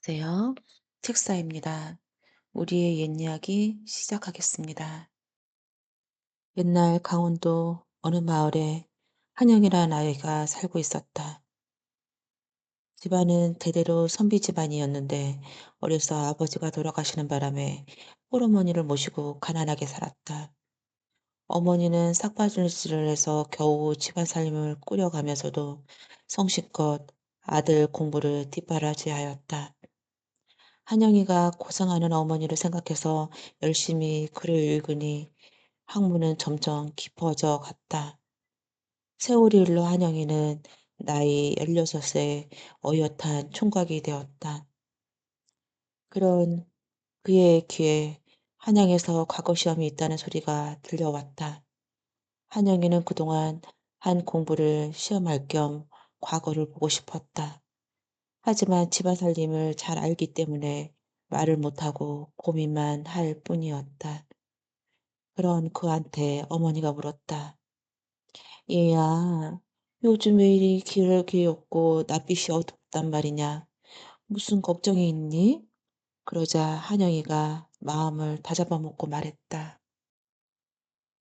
안녕하세요. 책사입니다. 우리의 옛 이야기 시작하겠습니다. 옛날 강원도 어느 마을에 한영이라는 아이가 살고 있었다. 집안은 대대로 선비 집안이었는데 어려서 아버지가 돌아가시는 바람에 홀어머니를 모시고 가난하게 살았다. 어머니는 싹바질질을 해서 겨우 집안 살림을 꾸려가면서도 성실껏 아들 공부를 뒷바라지하였다. 한영이가 고생하는 어머니를 생각해서 열심히 글을 읽으니 학문은 점점 깊어져 갔다. 세월이 흘러 한영이는 나이 16에 어엿한 총각이 되었다. 그런 그의 귀에 한양에서 과거 시험이 있다는 소리가 들려왔다. 한영이는 그동안 한 공부를 시험할 겸 과거를 보고 싶었다. 하지만 집안 살림을 잘 알기 때문에 말을 못하고 고민만 할 뿐이었다. 그런 그한테 어머니가 물었다. 얘야, 요즘 왜 이리 길게 없고 낯빛이 어둡단 말이냐? 무슨 걱정이 있니? 그러자 한영이가 마음을 다잡아먹고 말했다.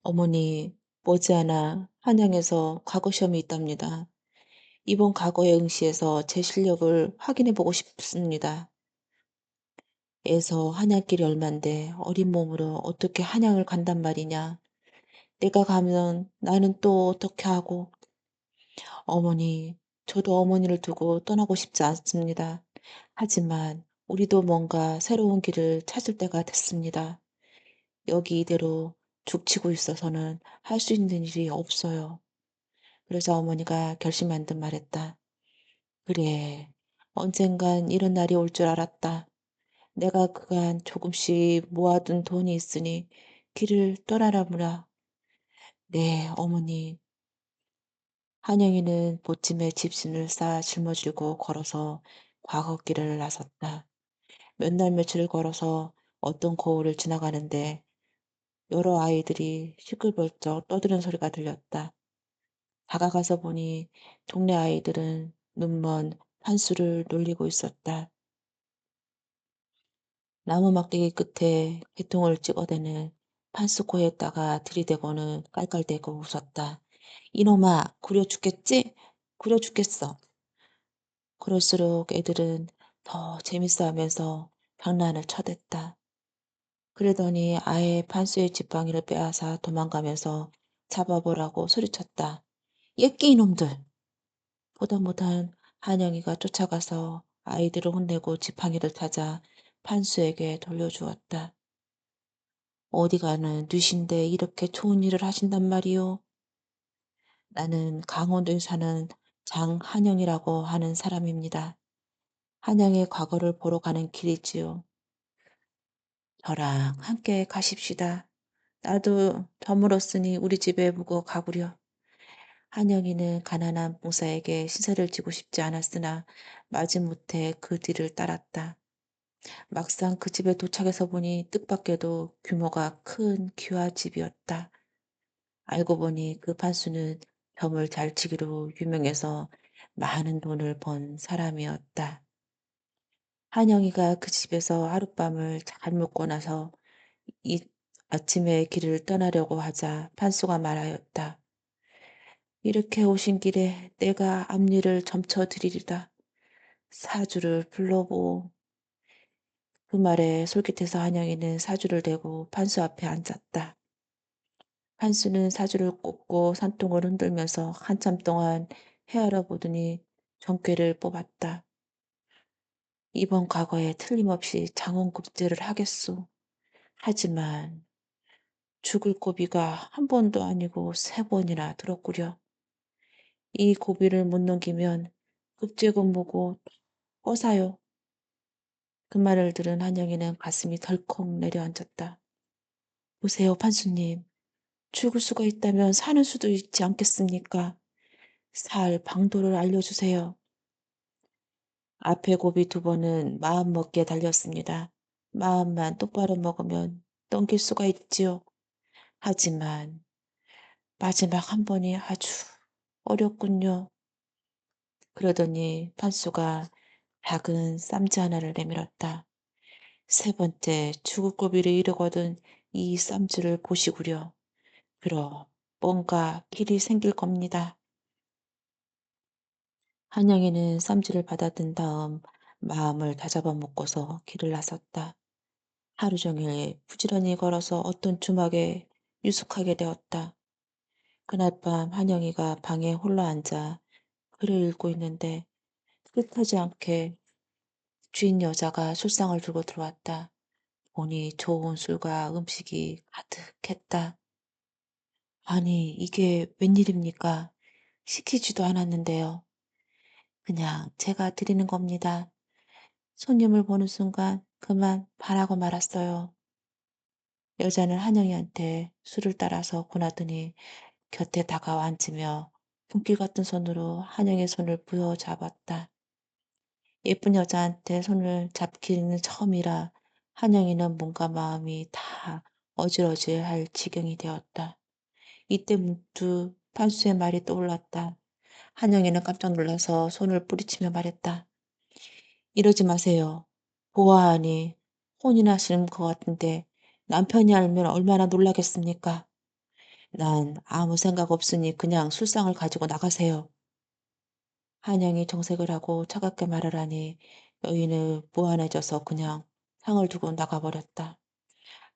어머니, 머지않아 한양에서 과거 시험이 있답니다. 이번 과거에 응시해서 제 실력을 확인해 보고 싶습니다. 에서 한약길이 얼만데 어린 몸으로 어떻게 한양을 간단 말이냐. 내가 가면 나는 또 어떻게 하고. 어머니, 저도 어머니를 두고 떠나고 싶지 않습니다. 하지만 우리도 뭔가 새로운 길을 찾을 때가 됐습니다. 여기 이대로 죽치고 있어서는 할 수 있는 일이 없어요. 그래서 어머니가 결심한 듯 말했다. 그래, 언젠간 이런 날이 올 줄 알았다. 내가 그간 조금씩 모아둔 돈이 있으니 길을 떠나라무라. 네, 어머니. 한영이는 보침에 집신을 쌓아 짊어지고 걸어서 과거길을 나섰다. 몇 날 며칠을 걸어서 어떤 고을을 지나가는데 여러 아이들이 시끌벅적 떠드는 소리가 들렸다. 다가가서 보니 동네 아이들은 눈먼 판수를 놀리고 있었다. 나무 막대기 끝에 개통을 찍어대는 판수 코에다가 들이대고는 깔깔대고 웃었다. 이놈아, 구려 죽겠지? 구려 죽겠어. 그럴수록 애들은 더 재밌어 하면서 장난을 쳐댔다. 그러더니 아예 판수의 지팡이를 빼앗아 도망가면서 잡아보라고 소리쳤다. 예끼 이놈들! 보다 못한 한영이가 쫓아가서 아이들을 혼내고 지팡이를 타자 판수에게 돌려주었다. 어디 가는 뉘신데 이렇게 좋은 일을 하신단 말이오? 나는 강원도에 사는 장한영이라고 하는 사람입니다. 한양의 과거를 보러 가는 길이지요. 저랑 함께 가십시다. 나도 저물었으니 우리 집에 묵어 가구려. 한영이는 가난한 봉사에게 신세를 지고 싶지 않았으나 마지못해 그 뒤를 따랐다. 막상 그 집에 도착해서 보니 뜻밖에도 규모가 큰 기와집이었다. 알고 보니 그 판수는 점을 잘 치기로 유명해서 많은 돈을 번 사람이었다. 한영이가 그 집에서 하룻밤을 잘 묵고 나서 이 아침에 길을 떠나려고 하자 판수가 말하였다. 이렇게 오신 길에 내가 앞일을 점쳐 드리리다. 사주를 불러보. 그 말에 솔깃해서 한영이는 사주를 대고 판수 앞에 앉았다. 판수는 사주를 꽂고 산통을 흔들면서 한참 동안 헤아려 보더니 정쾌를 뽑았다. 이번 과거에 틀림없이 장원급제를 하겠소. 하지만 죽을 고비가 한 번도 아니고 세 번이나 들었구려. 이 고비를 못 넘기면 급제금 보고 꺼사요. 그 말을 들은 한영이는 가슴이 덜컥 내려앉았다. 보세요, 판수님. 죽을 수가 있다면 사는 수도 있지 않겠습니까? 살 방도를 알려주세요. 앞에 고비 두 번은 마음먹기에 달렸습니다. 마음만 똑바로 먹으면 넘길 수가 있지요. 하지만 마지막 한 번이 아주 어렵군요. 그러더니 판수가 작은 쌈지 하나를 내밀었다. 세 번째 죽을 고비를 이르거든 이 쌈지를 보시구려. 그럼 뭔가 길이 생길 겁니다. 한영이는 쌈지를 받아든 다음 마음을 다잡아 먹고서 길을 나섰다. 하루 종일 부지런히 걸어서 어떤 주막에 유숙하게 되었다. 그날 밤 한영이가 방에 홀로 앉아 글을 읽고 있는데 뜻하지 않게 주인 여자가 술상을 들고 들어왔다. 보니 좋은 술과 음식이 가득했다. 아니, 이게 웬일입니까? 시키지도 않았는데요. 그냥 제가 드리는 겁니다. 손님을 보는 순간 그만 반하고 말았어요. 여자는 한영이한테 술을 따라서 권하더니 곁에 다가와 앉으며 손길 같은 손으로 한영의 손을 부여잡았다. 예쁜 여자한테 손을 잡기는 처음이라 한영이는 뭔가 마음이 다 어질어질할 지경이 되었다. 이때 문득 판수의 말이 떠올랐다. 한영이는 깜짝 놀라서 손을 뿌리치며 말했다. 이러지 마세요. 보아하니 혼이 나시는 것 같은데 남편이 알면 얼마나 놀라겠습니까? 난 아무 생각 없으니 그냥 술상을 가지고 나가세요. 한영이 정색을 하고 차갑게 말을 하니 여인은 무안해져서 그냥 상을 두고 나가버렸다.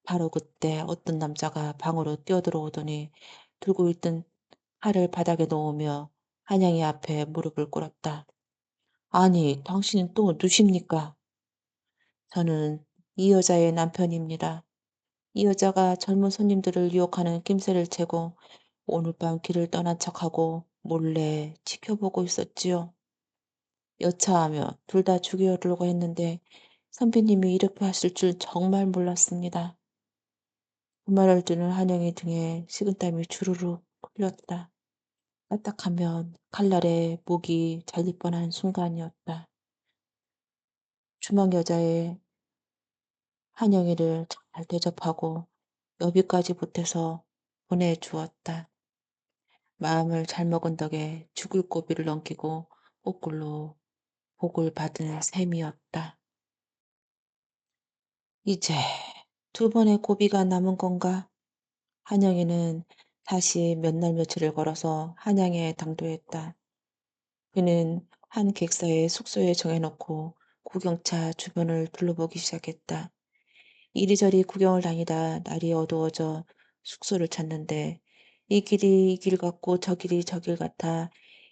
바로 그때 어떤 남자가 방으로 뛰어들어오더니 들고 있던 칼을 바닥에 놓으며 한영이 앞에 무릎을 꿇었다. 아니, 당신은 또 누십니까? 저는 이 여자의 남편입니다. 이 여자가 젊은 손님들을 유혹하는 낌새를 채고 오늘 밤 길을 떠난 척하고 몰래 지켜보고 있었지요. 여차하며 둘 다 죽이려고 했는데 선비님이 이렇게 하실 줄 정말 몰랐습니다. 그 말을 듣는 한영의 등에 식은땀이 주르륵 흘렸다. 까딱하면 칼날에 목이 잘릴 뻔한 순간이었다. 주막 여자의 한영이를 잘 대접하고 여비까지 보태서 보내주었다. 마음을 잘 먹은 덕에 죽을 고비를 넘기고 거꾸로 복을 받은 셈이었다. 이제 두 번의 고비가 남은 건가? 한영이는 다시 몇 날 며칠을 걸어서 한양에 당도했다. 그는 한 객사의 숙소에 정해놓고 구경차 주변을 둘러보기 시작했다. 이리저리 구경을 다니다 날이 어두워져 숙소를 찾는데 이 길이 이 길 같고 저 길이 저 길 같아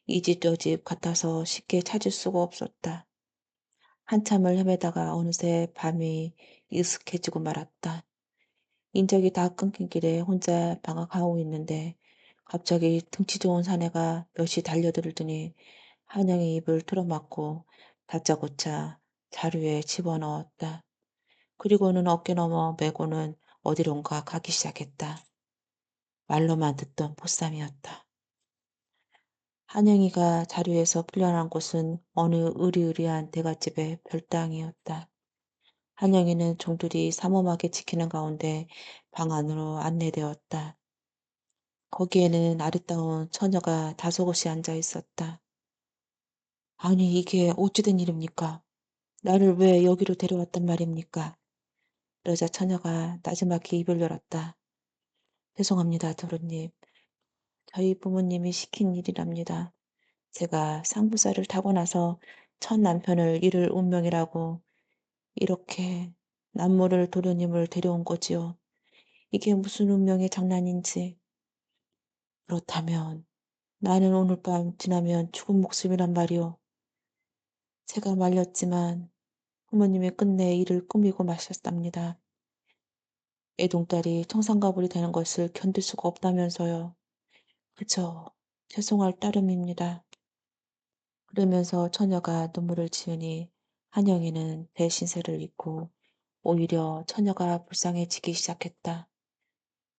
이 집 저 집 같아서 쉽게 찾을 수가 없었다. 한참을 헤매다가 어느새 밤이 익숙해지고 말았다. 인적이 다 끊긴 길에 혼자 방황하고 있는데 갑자기 등치 좋은 사내가 몇이 달려들더니 한영의 입을 틀어막고 다짜고짜 자루에 집어넣었다. 그리고는 어깨 너머 메고는 어디론가 가기 시작했다. 말로만 듣던 보쌈이었다. 한영이가 자루에서 풀려난 곳은 어느 으리으리한 대갓집의 별당이었다. 한영이는 종들이 삼엄하게 지키는 가운데 방 안으로 안내되었다. 거기에는 아리따운 처녀가 다소곳이 앉아 있었다. 아니, 이게 어찌된 일입니까? 나를 왜 여기로 데려왔단 말입니까? 그러자 처녀가 나지막히 입을 열었다. 죄송합니다, 도련님. 저희 부모님이 시킨 일이랍니다. 제가 상부사를 타고 나서 첫 남편을 잃을 운명이라고 이렇게 남모를 도련님을 데려온 거지요. 이게 무슨 운명의 장난인지. 그렇다면 나는 오늘 밤 지나면 죽은 목숨이란 말이오. 제가 말렸지만 부모님이 끝내 일을 꾸미고 마셨답니다. 애동딸이 청산가불이 되는 것을 견딜 수가 없다면서요. 그저 죄송할 따름입니다. 그러면서 처녀가 눈물을 지으니 한영이는 배신세를 잊고 오히려 처녀가 불쌍해지기 시작했다.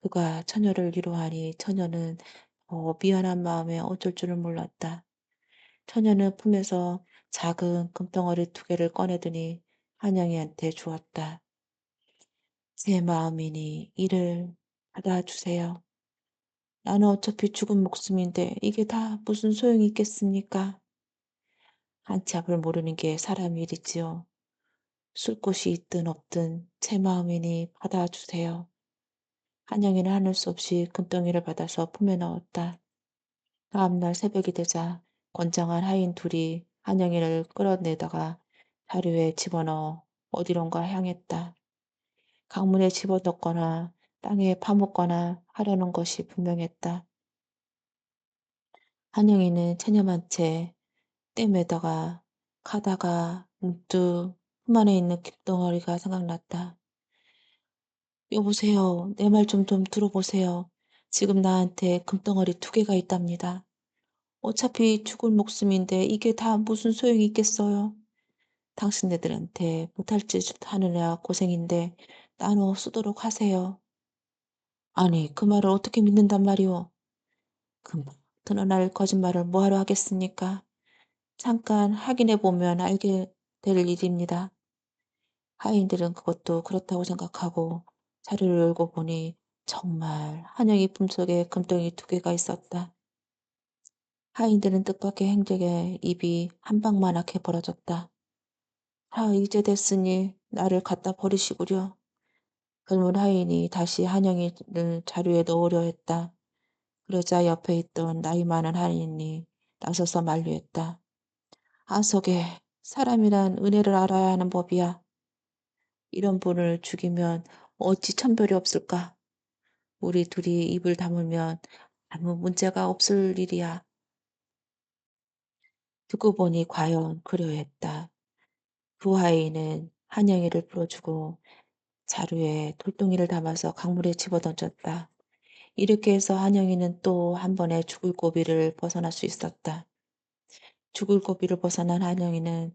그가 처녀를 위로하니 처녀는 더 미안한 마음에 어쩔 줄을 몰랐다. 처녀는 품에서 작은 금덩어리 두 개를 꺼내더니 한영이한테 주었다. 제 마음이니 이를 받아주세요. 나는 어차피 죽은 목숨인데 이게 다 무슨 소용이 있겠습니까? 한치 앞을 모르는 게 사람 일이지요. 술 곳이 있든 없든 제 마음이니 받아주세요. 한영이는 하늘 수 없이 금덩이를 받아서 품에 넣었다. 다음날 새벽이 되자 건장한 하인 둘이 한영이를 끌어내다가 자루에 집어넣어 어디론가 향했다. 강문에 집어넣거나 땅에 파묻거나 하려는 것이 분명했다. 한영이는 체념한 채 댐에다가 가다가 문득 품 안에 있는 깃덩어리가 생각났다. 여보세요. 내 말 좀 들어보세요. 지금 나한테 금덩어리 2개가 있답니다. 어차피 죽을 목숨인데 이게 다 무슨 소용이 있겠어요? 당신네들한테 못할 짓 하느라 고생인데 나눠 쓰도록 하세요. 아니, 그 말을 어떻게 믿는단 말이오? 금방 드러날 거짓말을 뭐하러 하겠습니까? 잠깐 확인해 보면 알게 될 일입니다. 하인들은 그것도 그렇다고 생각하고 자리를 열고 보니 정말 한영이 품속에 금덩이 2개가 있었다. 하인들은 뜻밖의 행적에 입이 한 방만하게 벌어졌다. 아, 이제 됐으니 나를 갖다 버리시구려. 젊은 하인이 다시 한영이를 자루에 넣으려 했다. 그러자 옆에 있던 나이 많은 하인이 나서서 만류했다. 아소게, 사람이란 은혜를 알아야 하는 법이야. 이런 분을 죽이면 어찌 천별이 없을까? 우리 둘이 입을 다물면 아무 문제가 없을 일이야. 듣고 보니 과연 그러했다. 그 하인은 한영이를 풀어주고 자루에 돌덩이를 담아서 강물에 집어던졌다. 이렇게 해서 한영이는 또 한 번에 죽을 고비를 벗어날 수 있었다. 죽을 고비를 벗어난 한영이는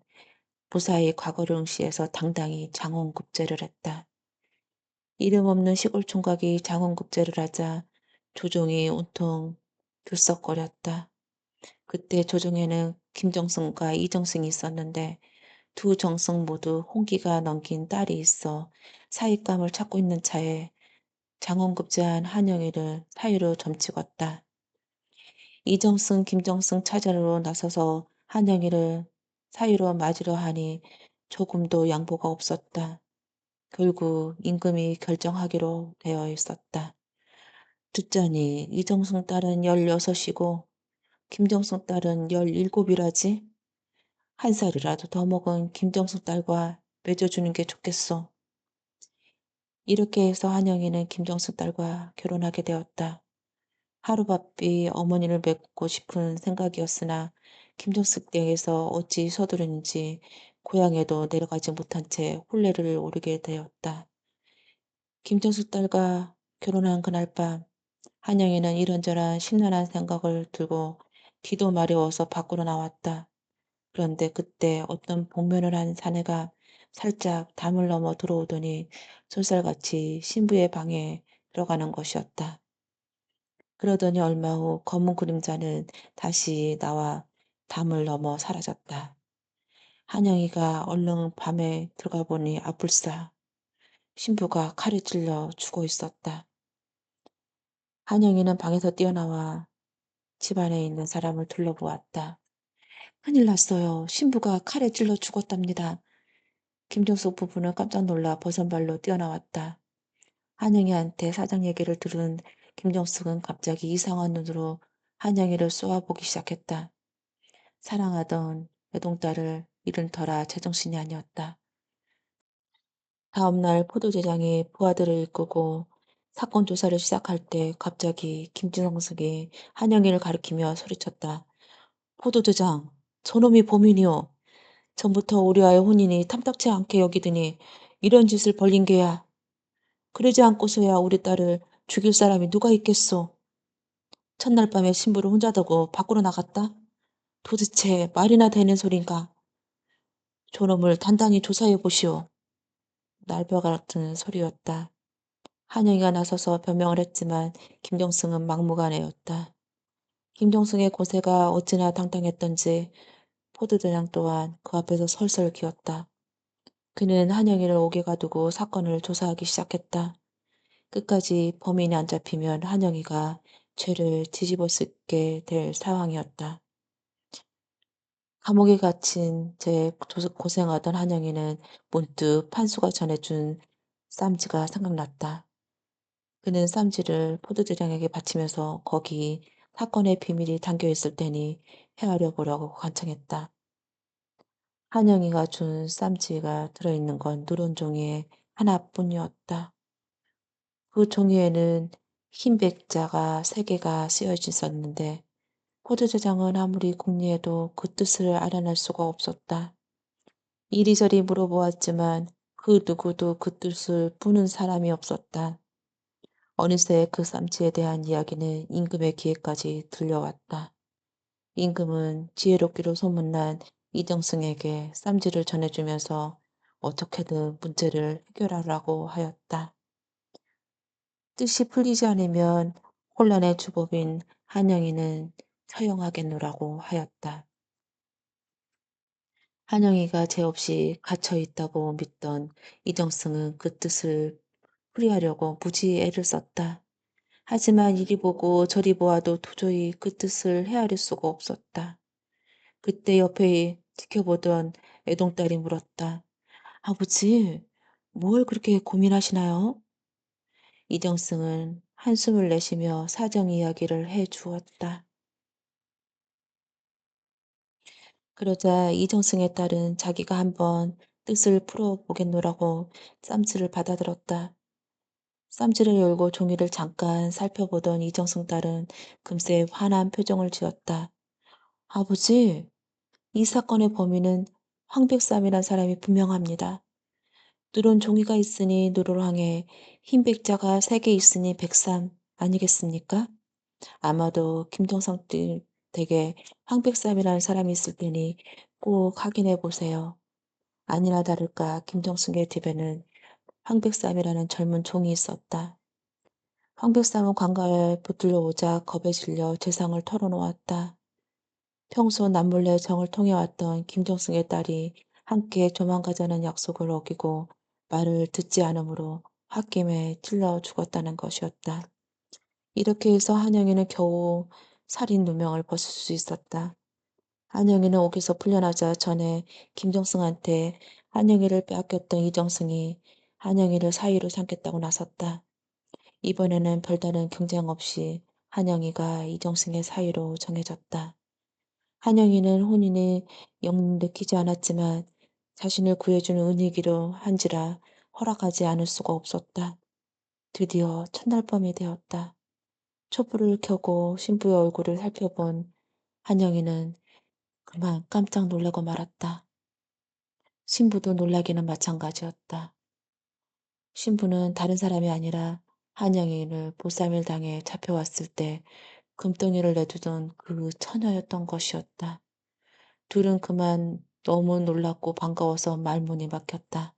무사히 과거를 응시해서 당당히 장원급제를 했다. 이름 없는 시골 총각이 장원급제를 하자 조종이 온통 들썩거렸다. 그때 조종에는 김정승과 이정승이 있었는데 두 정승 모두 홍기가 넘긴 딸이 있어 사윗감을 찾고 있는 차에 장원급제한 한영이를 사위로 점찍었다. 이정승, 김정승 찾으러 나서서 한영이를 사위로 맞으려 하니 조금도 양보가 없었다. 결국 임금이 결정하기로 되어 있었다. 듣자니 이정승 딸은 16이고 김정승 딸은 17이라지? 한 살이라도 더 먹은 김정숙 딸과 맺어주는 게 좋겠어. 이렇게 해서 한영이는 김정숙 딸과 결혼하게 되었다. 하루바삐 어머니를 뵙고 싶은 생각이었으나 김정숙 댁에서 어찌 서두르는지 고향에도 내려가지 못한 채 혼례를 오르게 되었다. 김정숙 딸과 결혼한 그날 밤 한영이는 이런저런 심란한 생각을 들고 뒤도 마려워서 밖으로 나왔다. 그런데 그때 어떤 복면을 한 사내가 살짝 담을 넘어 들어오더니 솔살같이 신부의 방에 들어가는 것이었다. 그러더니 얼마 후 검은 그림자는 다시 나와 담을 넘어 사라졌다. 한영이가 얼른 밤에 들어가 보니 아뿔싸 신부가 칼에 찔려 죽어 있었다. 한영이는 방에서 뛰어나와 집안에 있는 사람을 둘러보았다. 큰일 났어요. 신부가 칼에 찔러 죽었답니다. 김정숙 부부는 깜짝 놀라 버선발로 뛰어나왔다. 한영이한테 사장 얘기를 들은 김정숙은 갑자기 이상한 눈으로 한영이를 쏘아보기 시작했다. 사랑하던 외동딸을 잃은 터라 제정신이 아니었다. 다음날 포도제장이 부하들을 이끌고 사건 조사를 시작할 때 갑자기 김정숙이 한영이를 가리키며 소리쳤다. 포도대장, 저놈이 범인이오. 전부터 우리와의 혼인이 탐탁치 않게 여기더니 이런 짓을 벌린 게야. 그러지 않고서야 우리 딸을 죽일 사람이 누가 있겠소. 첫날 밤에 신부를 혼자 두고 밖으로 나갔다. 도대체 말이나 되는 소린가. 저놈을 단단히 조사해 보시오. 날벼 같은 소리였다. 한영이가 나서서 변명을 했지만 김정승은 막무가내였다. 김정승의 고세가 어찌나 당당했던지 포도대장 또한 그 앞에서 설설 기었다. 그는 한영이를 옥에 가두고 사건을 조사하기 시작했다. 끝까지 범인이 안 잡히면 한영이가 죄를 뒤집어 쓰게 될 상황이었다. 감옥에 갇힌 채 고생하던 한영이는 문득 판수가 전해준 쌈지가 생각났다. 그는 쌈지를 포도대장에게 바치면서 거기 사건의 비밀이 담겨 있을 테니 헤아려 보려고 간청했다. 한영이가 준 쌈지가 들어있는 건 누런 종이에 하나뿐이었다. 그 종이에는 흰 백자가 3개가 쓰여져 있었는데 포도대장은 아무리 궁리해도 그 뜻을 알아낼 수가 없었다. 이리저리 물어보았지만 그 누구도 그 뜻을 푸는 사람이 없었다. 어느새 그 쌈지에 대한 이야기는 임금의 귀에까지 들려왔다. 임금은 지혜롭기로 소문난 이정승에게 쌈지를 전해주면서 어떻게든 문제를 해결하라고 하였다. 뜻이 풀리지 않으면 혼란의 주범인 한영이는 처형하겠노라고 하였다. 한영이가 죄 없이 갇혀 있다고 믿던 이정승은 그 뜻을 풀이하려고 무지 애를 썼다. 하지만 이리 보고 저리 보아도 도저히 그 뜻을 헤아릴 수가 없었다. 그때 옆에 지켜보던 애동딸이 물었다. 아버지, 뭘 그렇게 고민하시나요? 이정승은 한숨을 내쉬며 사정 이야기를 해 주었다. 그러자 이정승의 딸은 자기가 한번 뜻을 풀어보겠노라고 쌈지를 받아들었다. 쌈지를 열고 종이를 잠깐 살펴보던 이정승 딸은 금세 환한 표정을 지었다. 아버지, 이 사건의 범인은 황백삼이란 사람이 분명합니다. 누런 종이가 있으니 누럴황에 흰 백자가 3개 있으니 백삼 아니겠습니까? 아마도 김동성 댁에 황백삼이라는 사람이 있을 테니 꼭 확인해 보세요. 아니나 다를까 김정숙의 집에는 황백삼이라는 젊은 종이 있었다. 황백삼은 관가에 붙들려 오자 겁에 질려 재상을 털어놓았다. 평소 남몰래 정을 통해왔던 김정숙의 딸이 함께 조만가자는 약속을 어기고 말을 듣지 않으므로 홧김에 찔러 죽었다는 것이었다. 이렇게 해서 한영이는 겨우 살인 누명을 벗을 수 있었다. 한영이는 옥에서 풀려나자 전에 김정승한테 한영이를 빼앗겼던 이정승이 한영이를 사위로 삼겠다고 나섰다. 이번에는 별다른 경쟁 없이 한영이가 이정승의 사위로 정해졌다. 한영이는 혼인이 영 내키지 않았지만 자신을 구해주는 은희기로 한지라 허락하지 않을 수가 없었다. 드디어 첫날 밤이 되었다. 촛불을 켜고 신부의 얼굴을 살펴본 한영이는 그만 깜짝 놀라고 말았다. 신부도 놀라기는 마찬가지였다. 신부는 다른 사람이 아니라 한영이를 보쌈일 당에 잡혀왔을 때 금덩이를 내두던 그 처녀였던 것이었다. 둘은 그만 너무 놀랍고 반가워서 말문이 막혔다.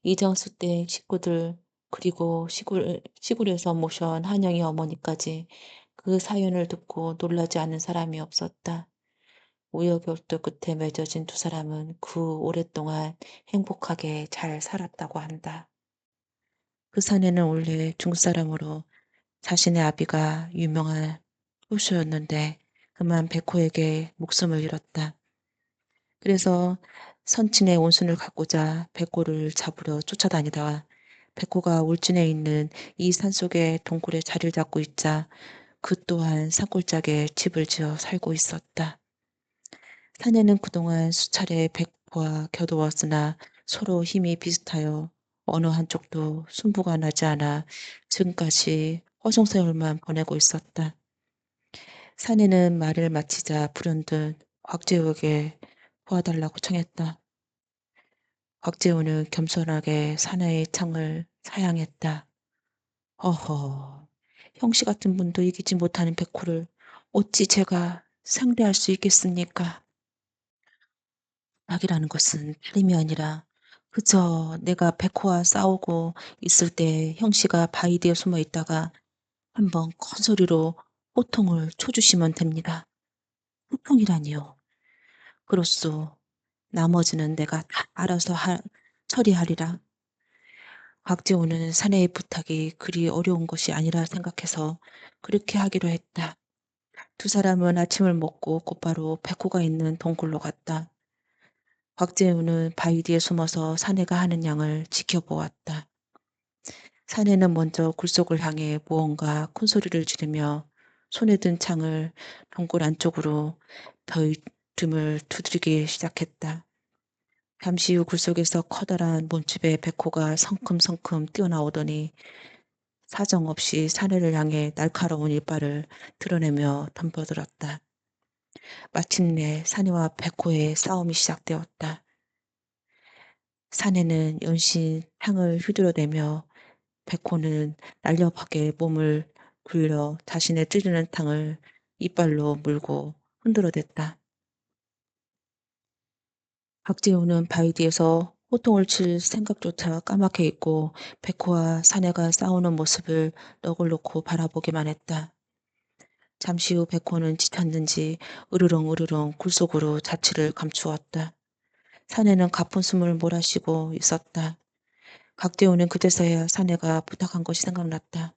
이정수 때 식구들 그리고 시골에서 모셔온 한영이 어머니까지 그 사연을 듣고 놀라지 않는 사람이 없었다. 우여곡절 끝에 맺어진 두 사람은 그 오랫동안 행복하게 잘 살았다고 한다. 그 사내는 원래 중국 사람으로 자신의 아비가 유명한 호수였는데 그만 백호에게 목숨을 잃었다. 그래서 선친의 온순을 갖고자 백호를 잡으러 쫓아다니다가 백호가 울진에 있는 이 산속의 동굴에 자리를 잡고 있자 그 또한 산골짜기에 집을 지어 살고 있었다. 사내는 그동안 수차례 백호와 겨루었으나 서로 힘이 비슷하여 어느 한쪽도 승부가 나지 않아 지금까지 허송세월만 보내고 있었다. 사내는 말을 마치자 불현듯 곽재우에게 도와달라고 청했다. 곽재우는 겸손하게 사내의 창을 사양했다. 허허, 형씨 같은 분도 이기지 못하는 백호를 어찌 제가 상대할 수 있겠습니까? 낙이라는 것은 다름이 아니라 그저 내가 백호와 싸우고 있을 때 형씨가 바위 뒤에 숨어 있다가 한번 큰 소리로 호통을 쳐주시면 됩니다. 호통이라니요. 그렇소. 나머지는 내가 다 알아서 처리하리라. 곽재호는 사내의 부탁이 그리 어려운 것이 아니라 생각해서 그렇게 하기로 했다. 두 사람은 아침을 먹고 곧바로 백호가 있는 동굴로 갔다. 곽재우는 바위 뒤에 숨어서 사내가 하는 양을 지켜보았다. 사내는 먼저 굴속을 향해 무언가 큰 소리를 지르며 손에 든 창을 동굴 안쪽으로 덜듬을 두드리기 시작했다. 잠시 후 굴속에서 커다란 몸집의 백호가 성큼성큼 뛰어나오더니 사정없이 사내를 향해 날카로운 이빨을 드러내며 덤벼들었다. 마침내 사내와 백호의 싸움이 시작되었다. 사내는 연신 향을 휘두르대며 백호는 날렵하게 몸을 굴려 자신의 찌르는 탕을 이빨로 물고 흔들어댔다. 박재우는 바위 뒤에서 호통을 칠 생각조차 까맣게 잊고 백호와 사내가 싸우는 모습을 넋을 놓고 바라보기만 했다. 잠시 후 백호는 지쳤는지 으르렁으르렁 굴속으로 자취를 감추었다. 사내는 가쁜 숨을 몰아쉬고 있었다. 박재우는 그제서야 사내가 부탁한 것이 생각났다.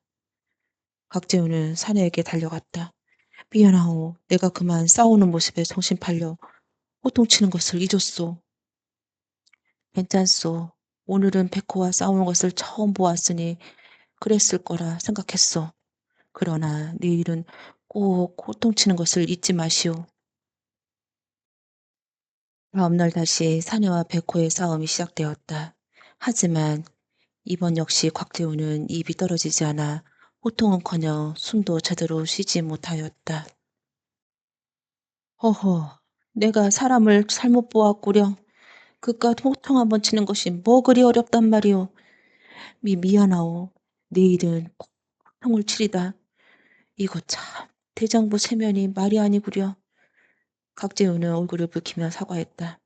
박재우는 사내에게 달려갔다. 미안하오. 내가 그만 싸우는 모습에 정신 팔려 호통치는 것을 잊었소. 괜찮소. 오늘은 백호와 싸우는 것을 처음 보았으니 그랬을 거라 생각했소. 그러나 내일은 꼭 호통치는 것을 잊지 마시오. 다음날 다시 사내와 백호의 싸움이 시작되었다. 하지만 이번 역시 곽재우는 입이 떨어지지 않아 호통은커녕 숨도 제대로 쉬지 못하였다. 허허, 내가 사람을 잘못 보았구려. 그깟 호통 한번 치는 것이 뭐 그리 어렵단 말이오. 미안하오. 내일은 꼭 호통을 치리다. 이거 참 대장부 체면이 말이 아니구려. 각재우는 얼굴을 붉히며 사과했다.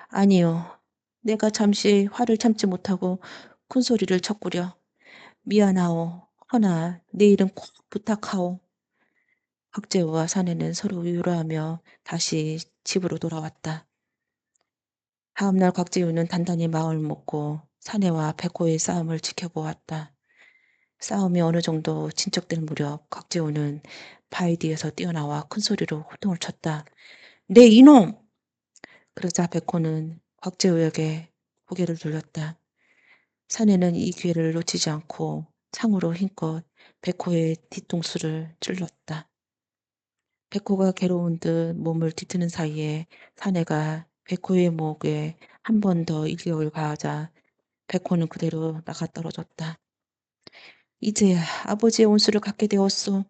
아니요. 내가 잠시 화를 참지 못하고 큰 소리를 쳤구려. 미안하오. 허나 내일은 꼭 부탁하오. 각재우와 사내는 서로 위로하며 다시 집으로 돌아왔다. 다음날 곽지우는 단단히 마음을 먹고 사내와 백호의 싸움을 지켜보았다. 싸움이 어느 정도 진척될 무렵 곽지우는 바위 뒤에서 뛰어나와 큰 소리로 호통을 쳤다. 내 이놈! 그러자 백호는 곽지우에게 고개를 돌렸다. 사내는 이 기회를 놓치지 않고 창으로 힘껏 백호의 뒤통수를 찔렀다. 백호가 괴로운 듯 몸을 뒤트는 사이에 사내가 백호의 목에 한 번 더 일격을 가하자 백호는 그대로 나가떨어졌다. 이제야 아버지의 온수를 갖게 되었소.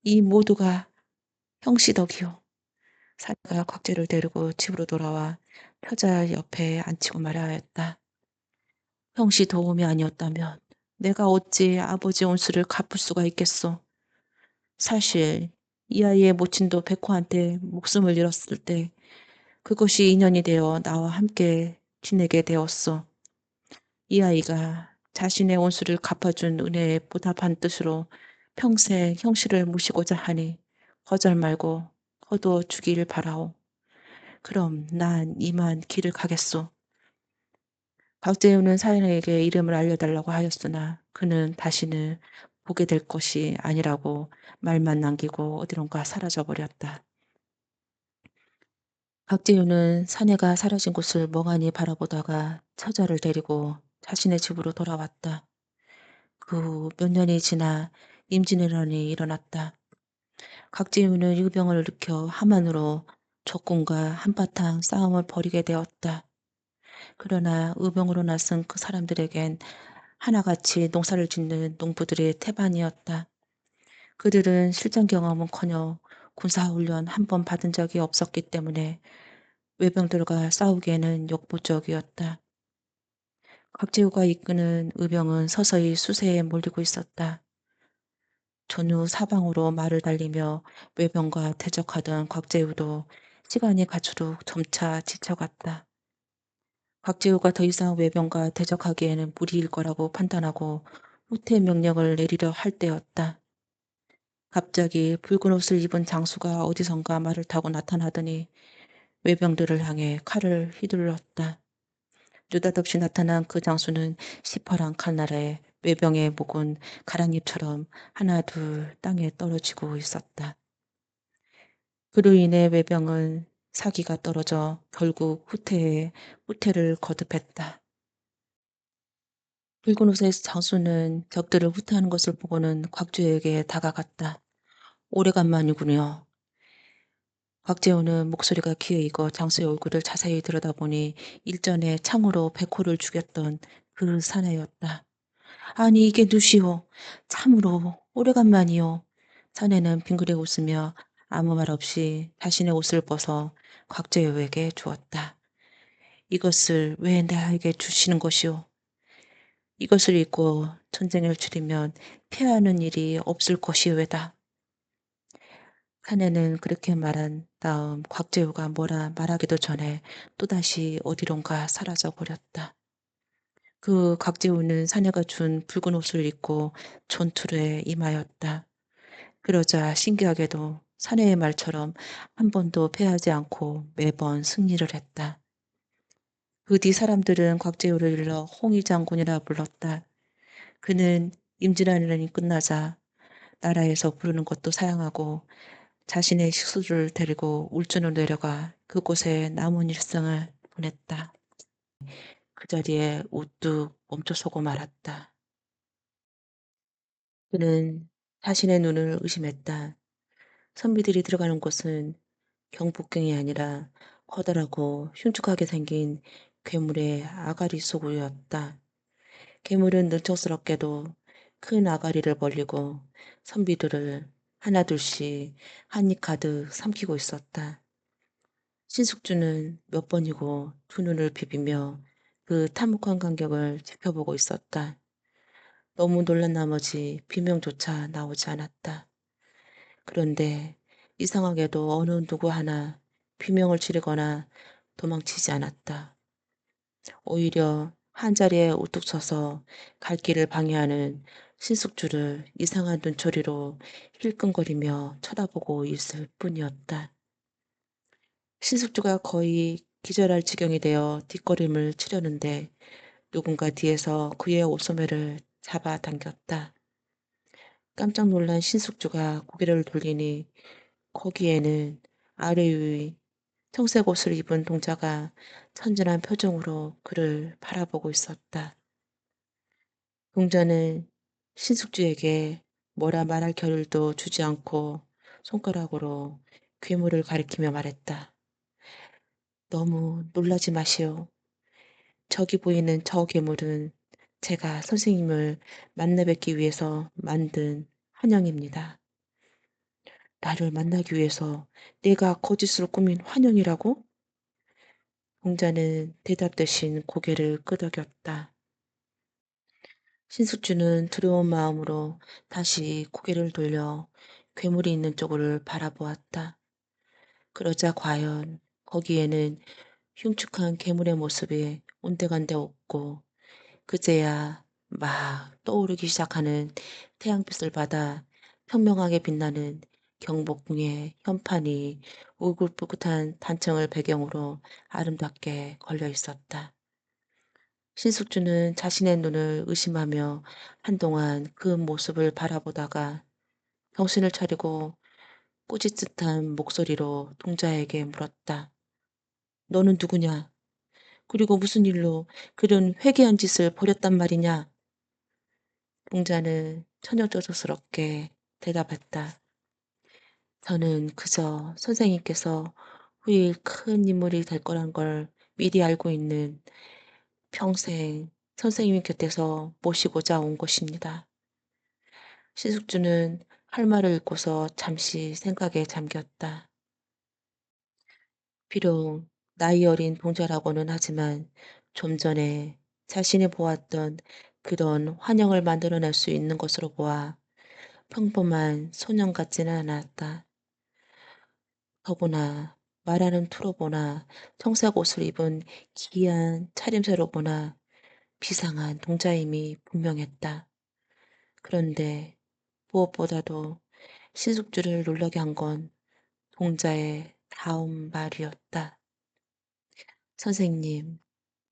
이 모두가 형씨 덕이오. 사내가 곽재를 데리고 집으로 돌아와 표자 옆에 앉히고 말하였다 형씨 도움이 아니었다면 내가 어찌 아버지 온수를 갚을 수가 있겠소. 사실 이 아이의 모친도 백호한테 목숨을 잃었을 때 그것이 인연이 되어 나와 함께 지내게 되었소. 이 아이가 자신의 온수를 갚아준 은혜에 보답한 뜻으로 평생 형씨를 모시고자 하니 거절 말고 거두어 주기를 바라오. 그럼 난 이만 길을 가겠소. 박재우는 사연에게 이름을 알려달라고 하였으나 그는 다시는 보게 될 것이 아니라고 말만 남기고 어디론가 사라져 버렸다. 박재우는 사내가 사라진 곳을 멍하니 바라보다가 처자를 데리고 자신의 집으로 돌아왔다. 그 후 몇 년이 지나 임진왜란이 일어났다. 각재우는 유병을 일으켜 함안으로 적군과 한바탕 싸움을 벌이게 되었다. 그러나 의병으로 나선 그 사람들에겐 하나같이 농사를 짓는 농부들의 태반이었다. 그들은 실전 경험은커녕 군사훈련 한 번 받은 적이 없었기 때문에 외병들과 싸우기에는 역부족이었다. 곽재우가 이끄는 의병은 서서히 수세에 몰리고 있었다. 전후 사방으로 말을 달리며 외병과 대적하던 곽재우도 시간이 가도록 점차 지쳐갔다. 곽재우가 더 이상 외병과 대적하기에는 무리일 거라고 판단하고 후퇴 명령을 내리려 할 때였다. 갑자기 붉은 옷을 입은 장수가 어디선가 말을 타고 나타나더니 외병들을 향해 칼을 휘둘렀다. 느닷없이 나타난 그 장수는 시퍼런 칼날에 외병의 목은 가랑잎처럼 하나 둘 땅에 떨어지고 있었다. 그로 인해 외병은 사기가 떨어져 결국 후퇴를 거듭했다. 붉은 옷의 장수는 적들을 후퇴하는 것을 보고는 곽주에게 다가갔다. 오래간만이군요. 곽재우는 목소리가 귀에 익어 장수의 얼굴을 자세히 들여다보니 일전에 창으로 백호를 죽였던 그 사내였다. 아니 이게 누시오. 참으로 오래간만이요. 사내는 빙그레 웃으며 아무 말 없이 자신의 옷을 벗어 곽재우에게 주었다. 이것을 왜 나에게 주시는 것이오? 이것을 입고 전쟁을 치르면 패하는 일이 없을 것이외다. 사내는 그렇게 말한 다음 곽재우가 뭐라 말하기도 전에 또다시 어디론가 사라져 버렸다. 그 곽재우는 사내가 준 붉은 옷을 입고 전투에 임하였다. 그러자 신기하게도 사내의 말처럼 한 번도 패하지 않고 매번 승리를 했다. 그 뒤 사람들은 곽재우를 일러 홍위 장군이라 불렀다. 그는 임진왜란이 끝나자 나라에서 부르는 것도 사양하고 자신의 식수를 데리고 울진으로 내려가 그곳에 남은 일생을 보냈다. 그 자리에 우뚝 멈춰서고 말았다. 그는 자신의 눈을 의심했다. 선비들이 들어가는 곳은 경복궁이 아니라 커다랗고 흉측하게 생긴 괴물의 아가리 속이었다. 괴물은 능청스럽게도 큰 아가리를 벌리고 선비들을 하나둘씩 한입 가득 삼키고 있었다. 신숙주는 몇 번이고 두 눈을 비비며 그 참혹한 광경을 지켜보고 있었다. 너무 놀란 나머지 비명조차 나오지 않았다. 그런데 이상하게도 어느 누구 하나 비명을 지르거나 도망치지 않았다. 오히려 한자리에 우뚝 서서 갈 길을 방해하는 신숙주를 이상한 눈초리로 힐끔거리며 쳐다보고 있을 뿐이었다. 신숙주가 거의 기절할 지경이 되어 뒷걸음을 치려는데 누군가 뒤에서 그의 옷소매를 잡아당겼다. 깜짝 놀란 신숙주가 고개를 돌리니 거기에는 아래 위 청색 옷을 입은 동자가 천진한 표정으로 그를 바라보고 있었다. 동자는 신숙주에게 뭐라 말할 겨를도 주지 않고 손가락으로 괴물을 가리키며 말했다. 너무 놀라지 마시오. 저기 보이는 저 괴물은 제가 선생님을 만나 뵙기 위해서 만든 환영입니다. 나를 만나기 위해서 내가 거짓으로 꾸민 환영이라고? 공자는 대답 대신 고개를 끄덕였다. 신숙주는 두려운 마음으로 다시 고개를 돌려 괴물이 있는 쪽을 바라보았다. 그러자 과연 거기에는 흉측한 괴물의 모습이 온데간데 없고 그제야 막 떠오르기 시작하는 태양빛을 받아 평명하게 빛나는 경복궁의 현판이 울긋불긋한 단청을 배경으로 아름답게 걸려 있었다. 신숙주는 자신의 눈을 의심하며 한동안 그 모습을 바라보다가 정신을 차리고 꾸짖듯한 목소리로 동자에게 물었다. 너는 누구냐? 그리고 무슨 일로 그런 회개한 짓을 벌였단 말이냐? 동자는 처녀조소스럽게 대답했다. 저는 그저 선생님께서 후일 큰 인물이 될 거란 걸 미리 알고 있는 평생 선생님 곁에서 모시고자 온 것입니다. 신숙주는 할 말을 잃고서 잠시 생각에 잠겼다. 비록 나이 어린 동자라고는 하지만 좀 전에 자신이 보았던 그런 환영을 만들어낼 수 있는 것으로 보아 평범한 소년 같지는 않았다. 더구나 말하는 투로 보나 청색 옷을 입은 기이한 차림새로 보나 비상한 동자임이 분명했다. 그런데 무엇보다도 신숙주를 놀라게 한 건 동자의 다음 말이었다. 선생님,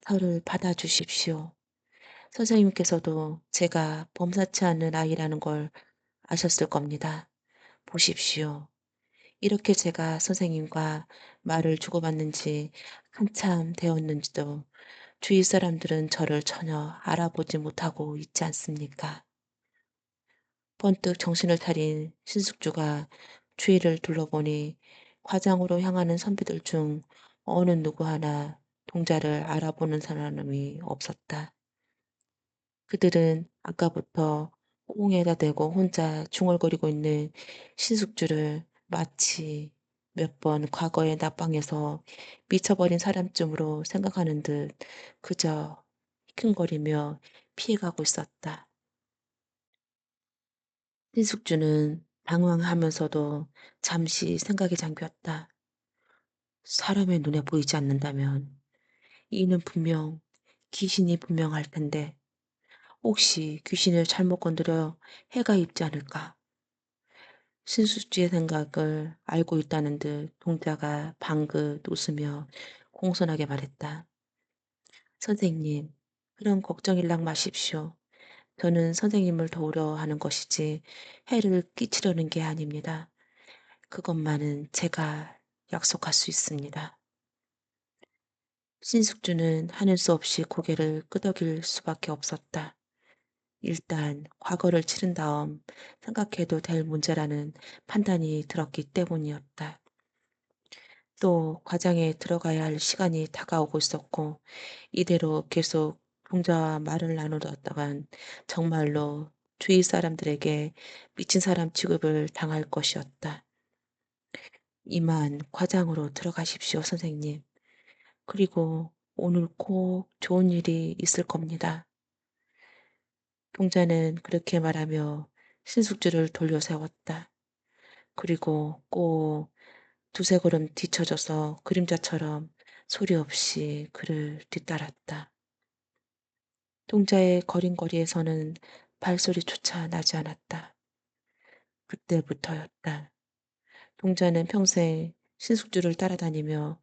저를 받아주십시오. 선생님께서도 제가 범사치 않은 아이라는 걸 아셨을 겁니다. 보십시오. 이렇게 제가 선생님과 말을 주고받는 지 한참 되었는지도 주위 사람들은 저를 전혀 알아보지 못하고 있지 않습니까? 번뜩 정신을 차린 신숙주가 주위를 둘러보니 과장으로 향하는 선비들 중 어느 누구 하나 동자를 알아보는 사람이 없었다. 그들은 아까부터 꽁에다 대고 혼자 중얼거리고 있는 신숙주를 마치 몇 번 과거의 낙방에서 미쳐버린 사람쯤으로 생각하는 듯 그저 히큰거리며 피해가고 있었다. 신숙주는 당황하면서도 잠시 생각에 잠겼다. 사람의 눈에 보이지 않는다면 이는 분명 귀신이 분명할 텐데 혹시 귀신을 잘못 건드려 해가 입지 않을까? 신숙주의 생각을 알고 있다는 듯 동자가 방긋 웃으며 공손하게 말했다. 선생님, 그런 걱정일랑 마십시오. 저는 선생님을 도우려 하는 것이지 해를 끼치려는 게 아닙니다. 그것만은 제가 약속할 수 있습니다. 신숙주는 하는 수 없이 고개를 끄덕일 수밖에 없었다. 일단 과거를 치른 다음 생각해도 될 문제라는 판단이 들었기 때문이었다. 또 과장에 들어가야 할 시간이 다가오고 있었고 이대로 계속 동자와 말을 나누다간 정말로 주위 사람들에게 미친 사람 취급을 당할 것이었다. 이만 과장으로 들어가십시오, 선생님. 그리고 오늘 꼭 좋은 일이 있을 겁니다. 동자는 그렇게 말하며 신숙주를 돌려 세웠다. 그리고 꼭 두세 걸음 뒤쳐져서 그림자처럼 소리 없이 그를 뒤따랐다. 동자의 걸음걸이에서는 발소리조차 나지 않았다. 그때부터였다. 동자는 평생 신숙주를 따라다니며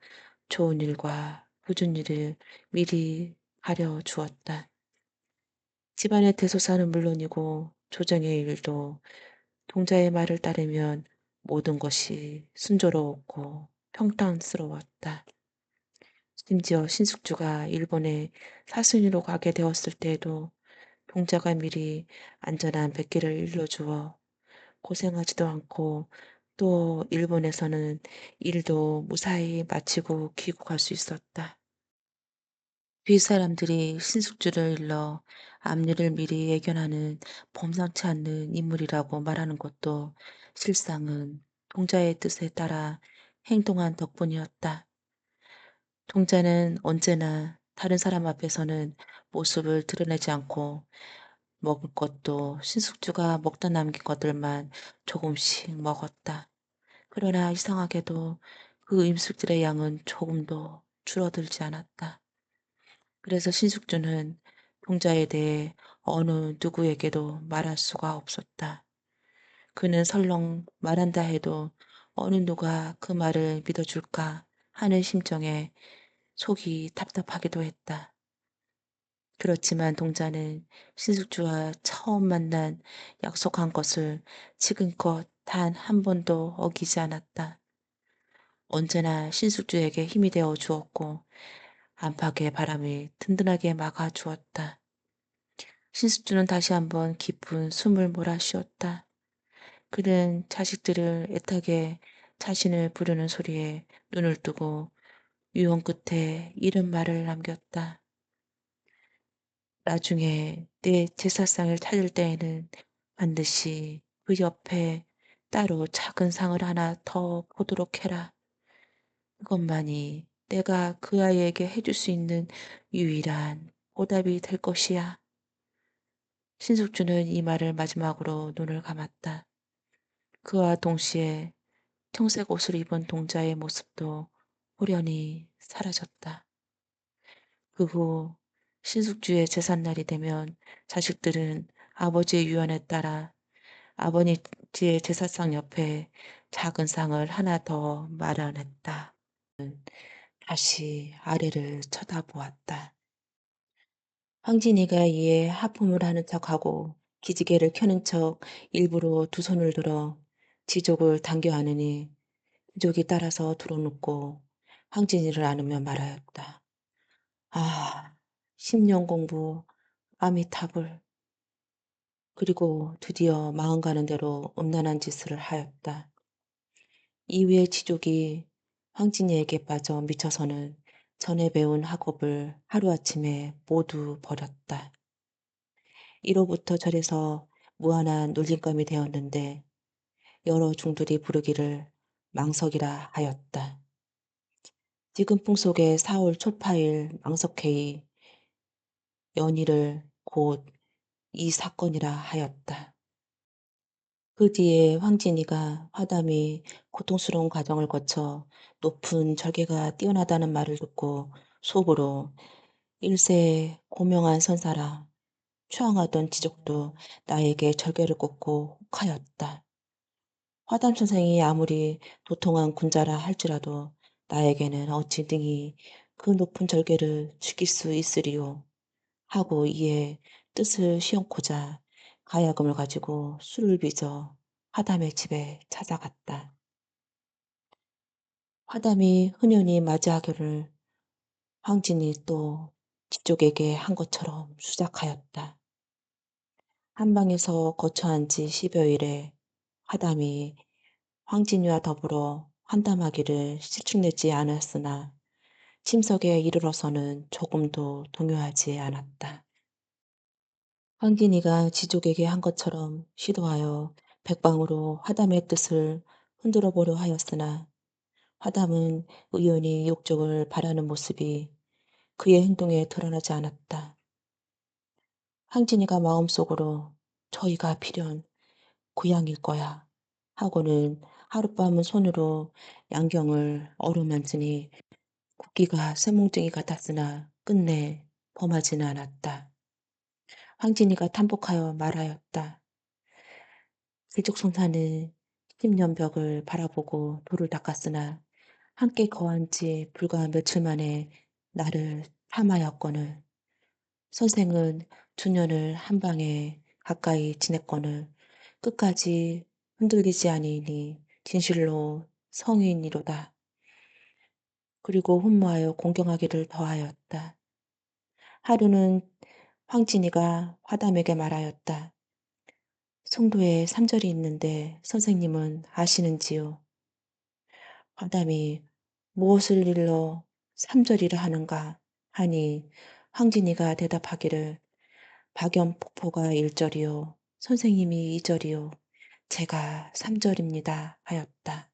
좋은 일과 부준 일을 미리 가려 주었다. 집안의 대소사는 물론이고 조정의 일도 동자의 말을 따르면 모든 것이 순조로웠고 평탄스러웠다. 심지어 신숙주가 일본에 사순이로 가게 되었을 때에도 동자가 미리 안전한 백기를 일러주어 고생하지도 않고 또 일본에서는 일도 무사히 마치고 귀국할 수 있었다. 뒷사람들이 신숙주를 일러 앞일을 미리 예견하는 범상치 않는 인물이라고 말하는 것도 실상은 동자의 뜻에 따라 행동한 덕분이었다. 동자는 언제나 다른 사람 앞에서는 모습을 드러내지 않고 먹을 것도 신숙주가 먹다 남긴 것들만 조금씩 먹었다. 그러나 이상하게도 그 음식들의 양은 조금도 줄어들지 않았다. 그래서 신숙주는 동자에 대해 어느 누구에게도 말할 수가 없었다. 그는 설령 말한다 해도 어느 누가 그 말을 믿어줄까 하는 심정에 속이 답답하기도 했다. 그렇지만 동자는 신숙주와 처음 만난 약속한 것을 지금껏 단 한 번도 어기지 않았다. 언제나 신숙주에게 힘이 되어 주었고 안팎의 바람이 든든하게 막아 주었다. 신숙주는 다시 한번 깊은 숨을 몰아쉬었다. 그는 자식들을 애타게 자신을 부르는 소리에 눈을 뜨고 유언 끝에 이런 말을 남겼다. 나중에 내 제사상을 찾을 때에는 반드시 그 옆에 따로 작은 상을 하나 더 보도록 해라. 그것만이 내가 그 아이에게 해줄 수 있는 유일한 보답이 될 것이야. 신숙주는 이 말을 마지막으로 눈을 감았다. 그와 동시에 청색 옷을 입은 동자의 모습도 호련히 사라졌다. 그 후 신숙주의 제삿날이 되면 자식들은 아버지의 유언에 따라 아버지의 제사상 옆에 작은 상을 하나 더 마련했다. 다시 아래를 쳐다보았다. 황진이가 이에 하품을 하는 척하고 기지개를 켜는 척 일부러 두 손을 들어 지족을 당겨 안으니 기족이 따라서 들어눕고 황진이를 안으며 말하였다. 아, 10년 공부 아미타불. 그리고 드디어 마음 가는 대로 음란한 짓을 하였다. 이후에 지족이 황진이에게 빠져 미쳐서는 전에 배운 학업을 하루아침에 모두 버렸다. 이로부터 절에서 무한한 놀림감이 되었는데 여러 중들이 부르기를 망석이라 하였다. 지금 풍속의 4월 초파일 망석회의 연일을 곧 이 사건이라 하였다. 그 뒤에 황진이가 화담이 고통스러운 과정을 거쳐 높은 절개가 뛰어나다는 말을 듣고 속으로 일세 고명한 선사라 추앙하던 지족도 나에게 절개를 꽂고 혹하였다. 화담 선생이 아무리 도통한 군자라 할지라도 나에게는 어찌 능히 그 높은 절개를 지킬 수 있으리요. 하고 이에 뜻을 시험코자 가야금을 가지고 술을 빚어 화담의 집에 찾아갔다. 화담이 흔연히 맞이하기를 황진이 또 지쪽에게 한 것처럼 수작하였다. 한방에서 거처한 지 10여일에 화담이 황진이와 더불어 환담하기를 실축내지 않았으나 침석에 이르러서는 조금도 동요하지 않았다. 황진이가 지족에게 한 것처럼 시도하여 백방으로 화담의 뜻을 흔들어 보려 하였으나 화담은 의연히 욕적을 바라는 모습이 그의 행동에 드러나지 않았다. 황진이가 마음속으로 저희가 필연 고향일 거야 하고는 하룻밤은 손으로 양경을 어루만지니 굵기가 쇠뭉둥이 같았으나 끝내 범하지는 않았다. 황진이가 탄복하여 말하였다. 길쭉송사는 10년 벽을 바라보고 돌을 닦았으나 함께 거한 지 불과 며칠 만에 나를 탐하였거늘 선생은 두 년을 한 방에 가까이 지냈거늘 끝까지 흔들리지 아니니 진실로 성인이로다. 그리고 훈무하여 공경하기를 더하였다. 하루는 황진이가 화담에게 말하였다. 송도에 삼절이 있는데 선생님은 아시는지요? 화담이 무엇을 일러 삼절이라 하는가 하니 황진이가 대답하기를 박연폭포가 1절이요 선생님이 2절이요 제가 3절입니다 하였다.